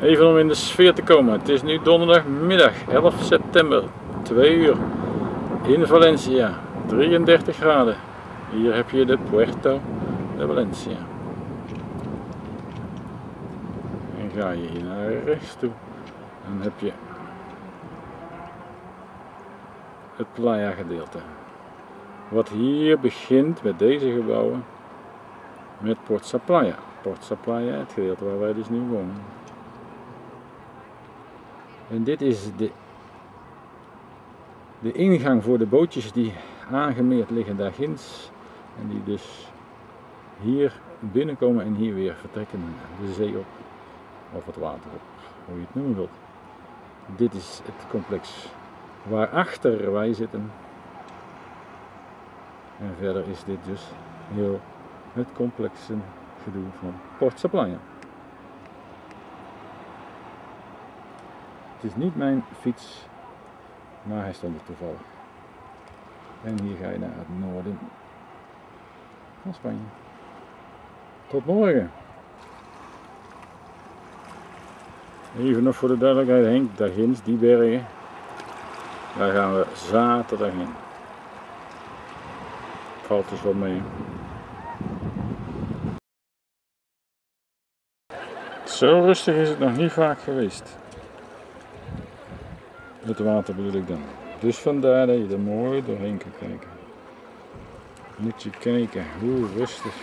Even om in de sfeer te komen. Het is nu donderdagmiddag 11 september, 2 uur in Valencia, 33 graden. Hier heb je de Puerto de Valencia. En ga je hier naar rechts toe, dan heb je het playa gedeelte. Wat hier begint met deze gebouwen met Porta Playa. Porta Playa, het gedeelte waar wij dus nu wonen. En dit is de ingang voor de bootjes die aangemeerd liggen daar ginds. En die dus hier binnenkomen en hier weer vertrekken de zee op. Of het water op, hoe je het noemen wilt. Dit is het complex waarachter wij zitten. En verder is dit dus heel het complexe gedoe van Porta Playa. Het is niet mijn fiets, maar hij stond er toevallig. En hier ga je naar het noorden van Spanje. Tot morgen! Even nog voor de duidelijkheid, Henk, daar ginds, die bergen, daar gaan we zaterdag in. Valt dus wel mee. Zo rustig is het nog niet vaak geweest. Het water bedoel ik dan. Dus vandaar dat je er mooi doorheen kan kijken. Moet je kijken hoe rustig.